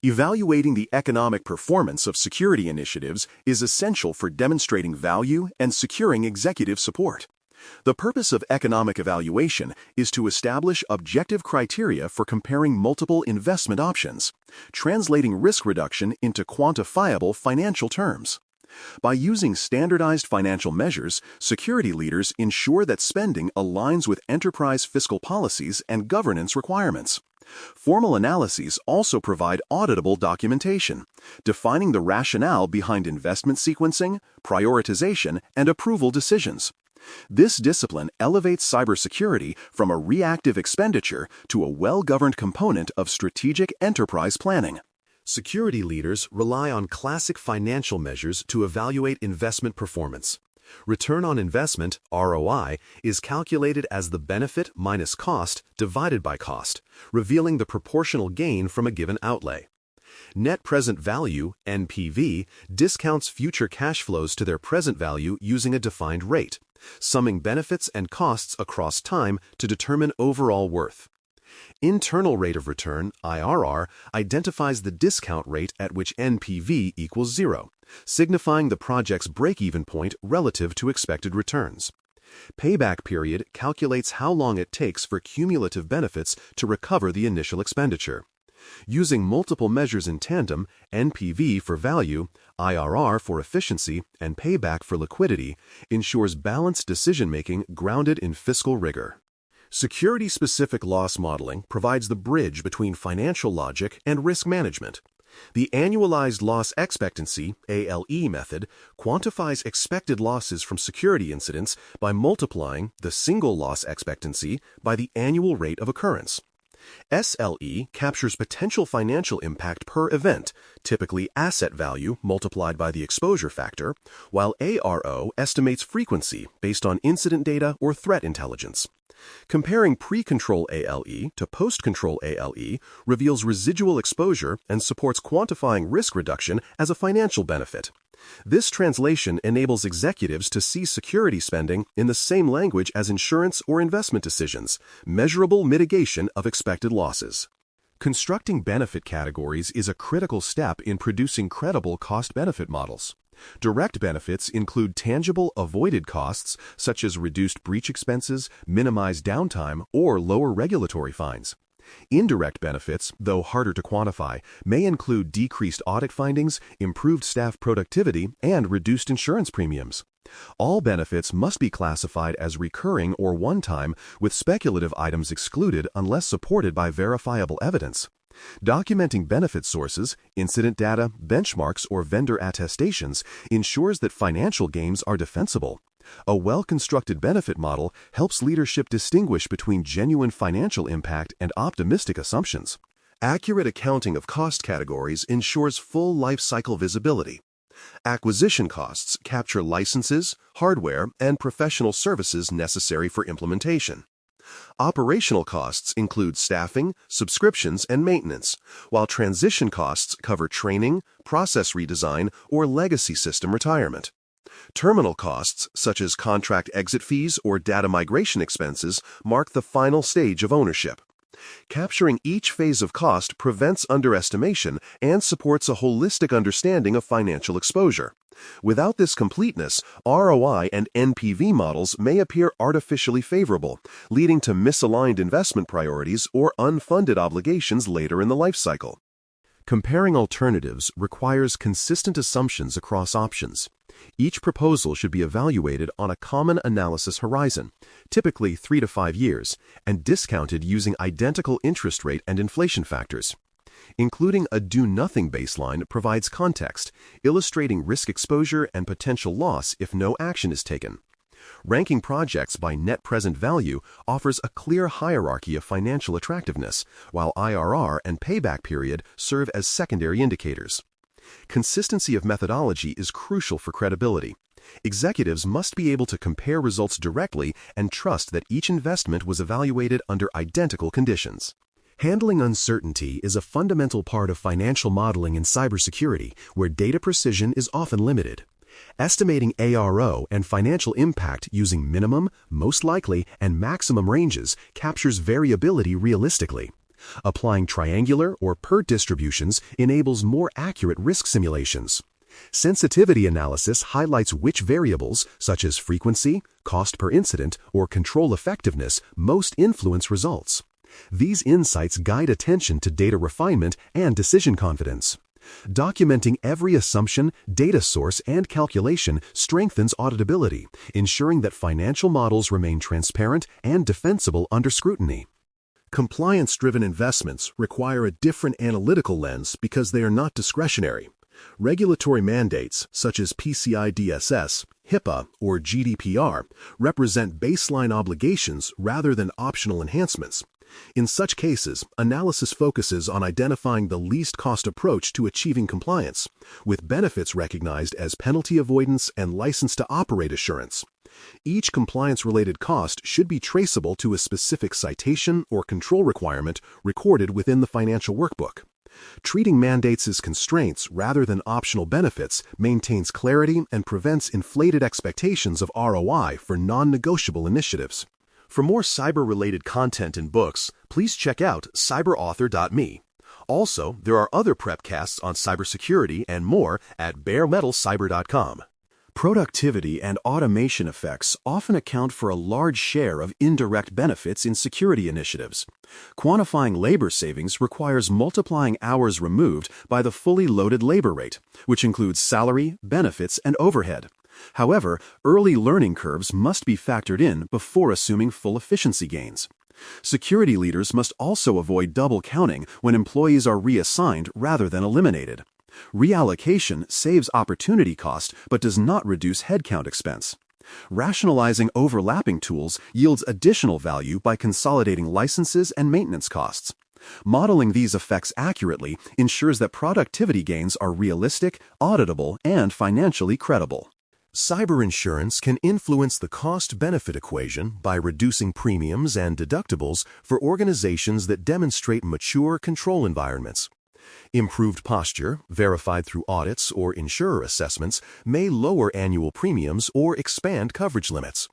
Evaluating the economic performance of security initiatives is essential for demonstrating value and securing executive support. The purpose of economic evaluation is to establish objective criteria for comparing multiple investment options, translating risk reduction into quantifiable financial terms. By using standardized financial measures, security leaders ensure that spending aligns with enterprise fiscal policies and governance requirements. Formal analyses also provide auditable documentation, defining the rationale behind investment sequencing, prioritization, and approval decisions. This discipline elevates cybersecurity from a reactive expenditure to a well-governed component of strategic enterprise planning. Security leaders rely on classic financial measures to evaluate investment performance. Return on investment, ROI, is calculated as the benefit minus cost divided by cost, revealing the proportional gain from a given outlay. Net present value, NPV, discounts future cash flows to their present value using a defined rate, summing benefits and costs across time to determine overall worth. Internal rate of return, IRR, identifies the discount rate at which NPV equals 0, signifying the project's break-even point relative to expected returns. Payback period calculates how long it takes for cumulative benefits to recover the initial expenditure. Using multiple measures in tandem, NPV for value, IRR for efficiency, and payback for liquidity, ensures balanced decision-making grounded in fiscal rigor. Security-specific loss modeling provides the bridge between financial logic and risk management. The annualized loss expectancy, ALE method, quantifies expected losses from security incidents by multiplying the single loss expectancy by the annual rate of occurrence. SLE captures potential financial impact per event, typically asset value multiplied by the exposure factor, while ARO estimates frequency based on incident data or threat intelligence. Comparing pre-control ALE to post-control ALE reveals residual exposure and supports quantifying risk reduction as a financial benefit. This translation enables executives to see security spending in the same language as insurance or investment decisions, measurable mitigation of expected losses. Constructing benefit categories is a critical step in producing credible cost-benefit models. Direct benefits include tangible avoided costs such as reduced breach expenses, minimized downtime, or lower regulatory fines. Indirect benefits, though harder to quantify, may include decreased audit findings, improved staff productivity, and reduced insurance premiums. All benefits must be classified as recurring or one-time, with speculative items excluded unless supported by verifiable evidence. Documenting benefit sources, incident data, benchmarks, or vendor attestations ensures that financial gains are defensible. A well-constructed benefit model helps leadership distinguish between genuine financial impact and optimistic assumptions. Accurate accounting of cost categories ensures full life cycle visibility. Acquisition costs capture licenses, hardware, and professional services necessary for implementation. Operational costs include staffing, subscriptions, and maintenance, while transition costs cover training, process redesign, or legacy system retirement. Terminal costs, such as contract exit fees or data migration expenses, mark the final stage of ownership. Capturing each phase of cost prevents underestimation and supports a holistic understanding of financial exposure. Without this completeness, ROI and NPV models may appear artificially favorable, leading to misaligned investment priorities or unfunded obligations later in the life cycle. Comparing alternatives requires consistent assumptions across options. Each proposal should be evaluated on a common analysis horizon, typically 3 to 5 years, and discounted using identical interest rate and inflation factors. Including a do-nothing baseline provides context, illustrating risk exposure and potential loss if no action is taken. Ranking projects by net present value offers a clear hierarchy of financial attractiveness, while IRR and payback period serve as secondary indicators. Consistency of methodology is crucial for credibility. Executives must be able to compare results directly and trust that each investment was evaluated under identical conditions. Handling uncertainty is a fundamental part of financial modeling in cybersecurity, where data precision is often limited. Estimating ARO and financial impact using minimum, most likely, and maximum ranges captures variability realistically. Applying triangular or PERT distributions enables more accurate risk simulations. Sensitivity analysis highlights which variables, such as frequency, cost per incident, or control effectiveness, most influence results. These insights guide attention to data refinement and decision confidence. Documenting every assumption, data source, and calculation strengthens auditability, ensuring that financial models remain transparent and defensible under scrutiny. Compliance-driven investments require a different analytical lens because they are not discretionary. Regulatory mandates, such as PCI DSS, HIPAA, or GDPR, represent baseline obligations rather than optional enhancements. In such cases, analysis focuses on identifying the least cost approach to achieving compliance, with benefits recognized as penalty avoidance and license to operate assurance. Each compliance-related cost should be traceable to a specific citation or control requirement recorded within the financial workbook. Treating mandates as constraints rather than optional benefits maintains clarity and prevents inflated expectations of ROI for non-negotiable initiatives. For more cyber-related content and books, please check out cyberauthor.me. Also, there are other prepcasts on cybersecurity and more at baremetalcyber.com. Productivity and automation effects often account for a large share of indirect benefits in security initiatives. Quantifying labor savings requires multiplying hours removed by the fully loaded labor rate, which includes salary, benefits, and overhead. However, early learning curves must be factored in before assuming full efficiency gains. Security leaders must also avoid double counting when employees are reassigned rather than eliminated. Reallocation saves opportunity cost but does not reduce headcount expense. Rationalizing overlapping tools yields additional value by consolidating licenses and maintenance costs. Modeling these effects accurately ensures that productivity gains are realistic, auditable, and financially credible. Cyber insurance can influence the cost-benefit equation by reducing premiums and deductibles for organizations that demonstrate mature control environments. Improved posture, verified through audits or insurer assessments, may lower annual premiums or expand coverage limits.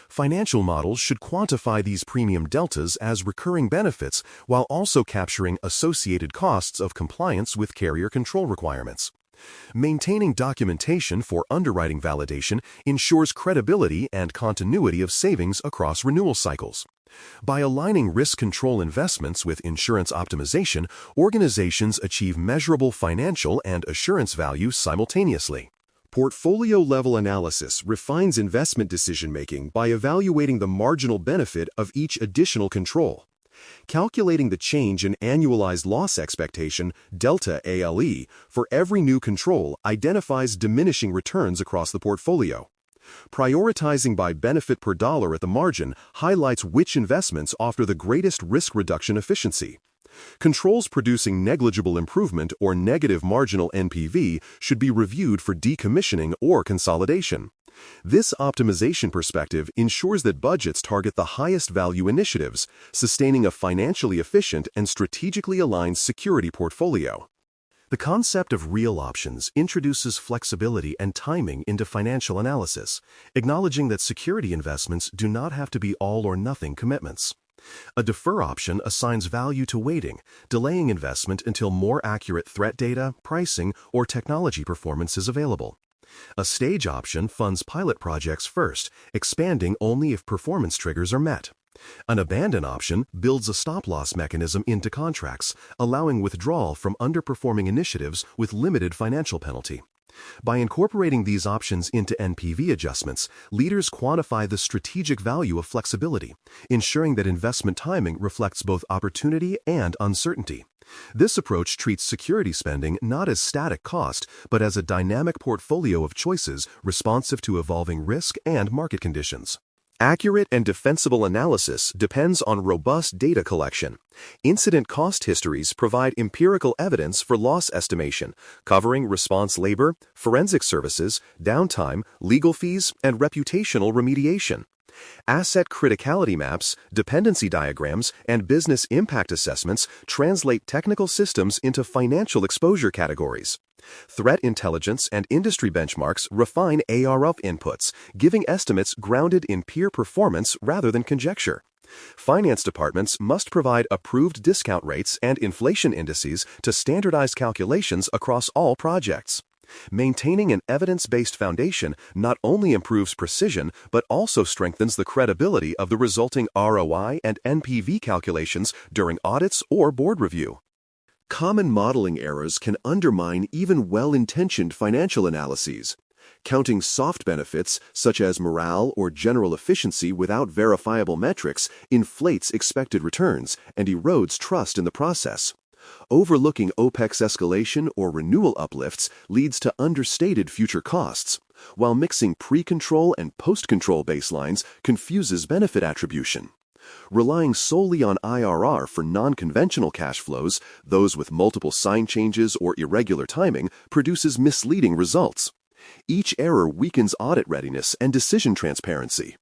Financial models should quantify these premium deltas as recurring benefits while also capturing associated costs of compliance with carrier control requirements. Maintaining documentation for underwriting validation ensures credibility and continuity of savings across renewal cycles. By aligning risk control investments with insurance optimization, organizations achieve measurable financial and assurance value simultaneously. Portfolio-level analysis refines investment decision-making by evaluating the marginal benefit of each additional control. Calculating the change in annualized loss expectation, delta ALE, for every new control identifies diminishing returns across the portfolio. Prioritizing by benefit per dollar at the margin highlights which investments offer the greatest risk reduction efficiency. Controls producing negligible improvement or negative marginal NPV should be reviewed for decommissioning or consolidation. This optimization perspective ensures that budgets target the highest value initiatives, sustaining a financially efficient and strategically aligned security portfolio. The concept of real options introduces flexibility and timing into financial analysis, acknowledging that security investments do not have to be all-or-nothing commitments. A defer option assigns value to waiting, delaying investment until more accurate threat data, pricing, or technology performance is available. A stage option funds pilot projects first, expanding only if performance triggers are met. An abandon option builds a stop-loss mechanism into contracts, allowing withdrawal from underperforming initiatives with limited financial penalty. By incorporating these options into NPV adjustments, leaders quantify the strategic value of flexibility, ensuring that investment timing reflects both opportunity and uncertainty. This approach treats security spending not as static cost, but as a dynamic portfolio of choices responsive to evolving risk and market conditions. Accurate and defensible analysis depends on robust data collection. Incident cost histories provide empirical evidence for loss estimation, covering response labor, forensic services, downtime, legal fees, and reputational remediation. Asset criticality maps, dependency diagrams, and business impact assessments translate technical systems into financial exposure categories. Threat intelligence and industry benchmarks refine ARF inputs, giving estimates grounded in peer performance rather than conjecture. Finance departments must provide approved discount rates and inflation indices to standardize calculations across all projects. Maintaining an evidence-based foundation not only improves precision but also strengthens the credibility of the resulting ROI and NPV calculations during audits or board review. Common modeling errors can undermine even well-intentioned financial analyses. Counting soft benefits, such as morale or general efficiency without verifiable metrics, inflates expected returns and erodes trust in the process. Overlooking OPEX escalation or renewal uplifts leads to understated future costs, while mixing pre-control and post-control baselines confuses benefit attribution. Relying solely on IRR for non-conventional cash flows, those with multiple sign changes or irregular timing, produces misleading results. Each error weakens audit readiness and decision transparency.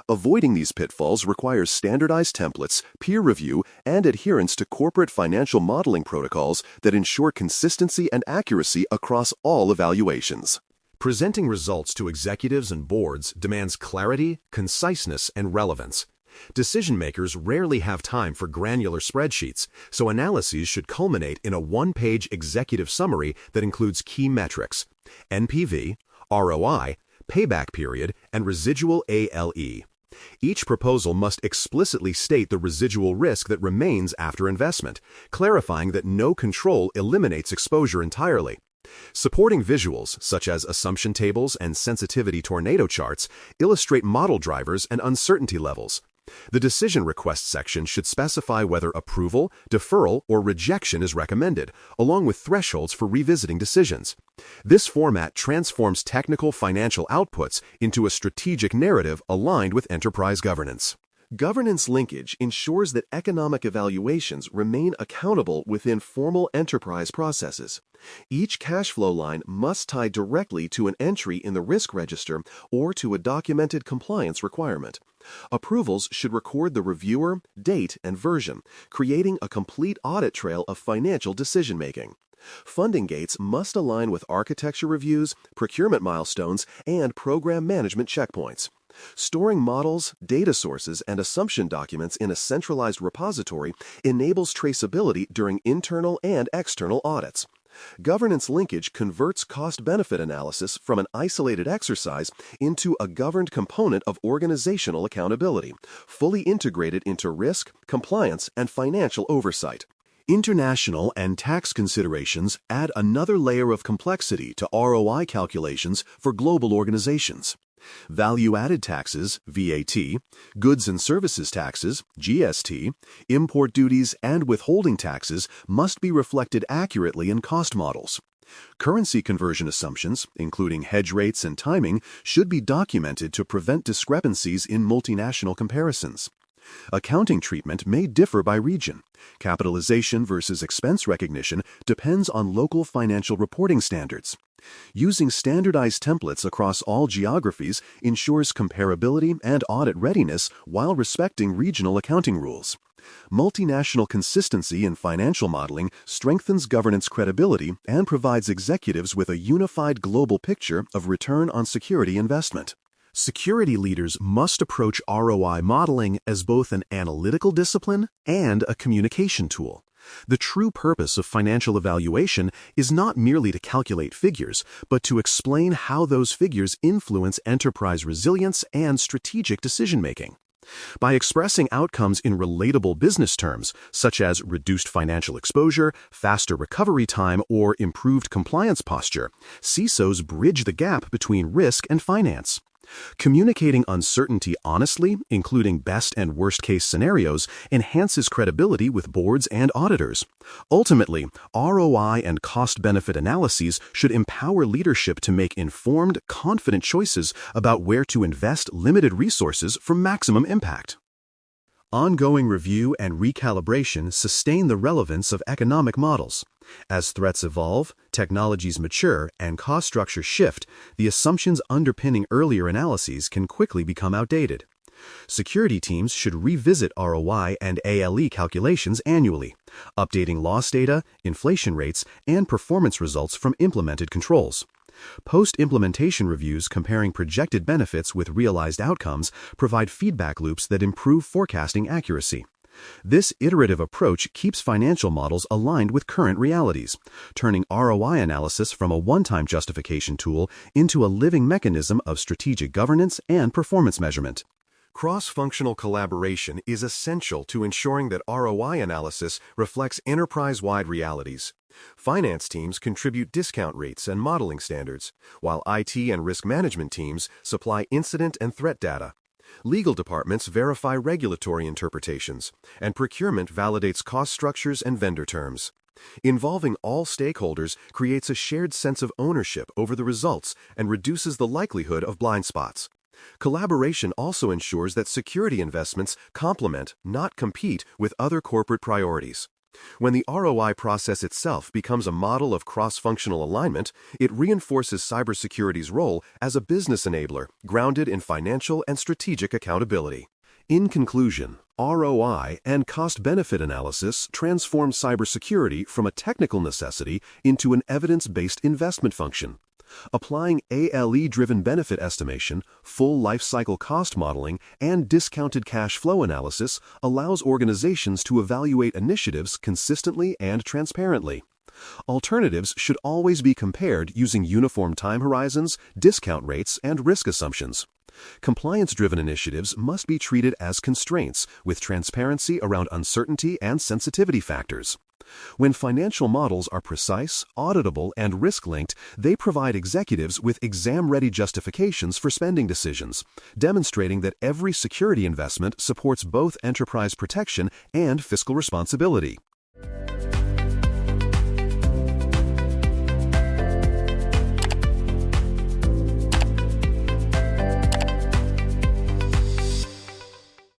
Avoiding these pitfalls requires standardized templates, peer review, and adherence to corporate financial modeling protocols that ensure consistency and accuracy across all evaluations. Presenting results to executives and boards demands clarity, conciseness, and relevance. Decision-makers rarely have time for granular spreadsheets, so analyses should culminate in a one-page executive summary that includes key metrics: NPV, ROI, payback period, and residual ALE. Each proposal must explicitly state the residual risk that remains after investment, clarifying that no control eliminates exposure entirely. Supporting visuals, such as assumption tables and sensitivity tornado charts, illustrate model drivers and uncertainty levels. The decision request section should specify whether approval, deferral, or rejection is recommended, along with thresholds for revisiting decisions. This format transforms technical financial outputs into a strategic narrative aligned with enterprise governance. Governance linkage ensures that economic evaluations remain accountable within formal enterprise processes. Each cash flow line must tie directly to an entry in the risk register or to a documented compliance requirement. Approvals should record the reviewer, date, and version, creating a complete audit trail of financial decision-making. Funding gates must align with architecture reviews, procurement milestones, and program management checkpoints. Storing models, data sources, and assumption documents in a centralized repository enables traceability during internal and external audits. Governance linkage converts cost-benefit analysis from an isolated exercise into a governed component of organizational accountability, fully integrated into risk, compliance, and financial oversight. International and tax considerations add another layer of complexity to ROI calculations for global organizations. Value-added taxes, VAT, goods and services taxes, GST, import duties, and withholding taxes must be reflected accurately in cost models. Currency conversion assumptions, including hedge rates and timing, should be documented to prevent discrepancies in multinational comparisons. Accounting treatment may differ by region. Capitalization versus expense recognition depends on local financial reporting standards. Using standardized templates across all geographies ensures comparability and audit readiness while respecting regional accounting rules. Multinational consistency in financial modeling strengthens governance credibility and provides executives with a unified global picture of return on security investment. Security leaders must approach ROI modeling as both an analytical discipline and a communication tool. The true purpose of financial evaluation is not merely to calculate figures, but to explain how those figures influence enterprise resilience and strategic decision-making. By expressing outcomes in relatable business terms, such as reduced financial exposure, faster recovery time, or improved compliance posture, CISOs bridge the gap between risk and finance. Communicating uncertainty honestly, including best and worst case scenarios, enhances credibility with boards and auditors. Ultimately, ROI and cost-benefit analyses should empower leadership to make informed, confident choices about where to invest limited resources for maximum impact. Ongoing review and recalibration sustain the relevance of economic models. As threats evolve, technologies mature, and cost structures shift, the assumptions underpinning earlier analyses can quickly become outdated. Security teams should revisit ROI and ALE calculations annually, updating loss data, inflation rates, and performance results from implemented controls. Post-implementation reviews comparing projected benefits with realized outcomes provide feedback loops that improve forecasting accuracy. This iterative approach keeps financial models aligned with current realities, turning ROI analysis from a one-time justification tool into a living mechanism of strategic governance and performance measurement. Cross-functional collaboration is essential to ensuring that ROI analysis reflects enterprise-wide realities. Finance teams contribute discount rates and modeling standards, while IT and risk management teams supply incident and threat data. Legal departments verify regulatory interpretations, and procurement validates cost structures and vendor terms. Involving all stakeholders creates a shared sense of ownership over the results and reduces the likelihood of blind spots. Collaboration also ensures that security investments complement, not compete, with other corporate priorities. When the ROI process itself becomes a model of cross-functional alignment, it reinforces cybersecurity's role as a business enabler grounded in financial and strategic accountability. In conclusion, ROI and cost-benefit analysis transform cybersecurity from a technical necessity into an evidence-based investment function. Applying ALE-driven benefit estimation, full lifecycle cost modeling, and discounted cash flow analysis allows organizations to evaluate initiatives consistently and transparently. Alternatives should always be compared using uniform time horizons, discount rates, and risk assumptions. Compliance-driven initiatives must be treated as constraints, with transparency around uncertainty and sensitivity factors. When financial models are precise, auditable, and risk-linked, they provide executives with exam-ready justifications for spending decisions, demonstrating that every security investment supports both enterprise protection and fiscal responsibility.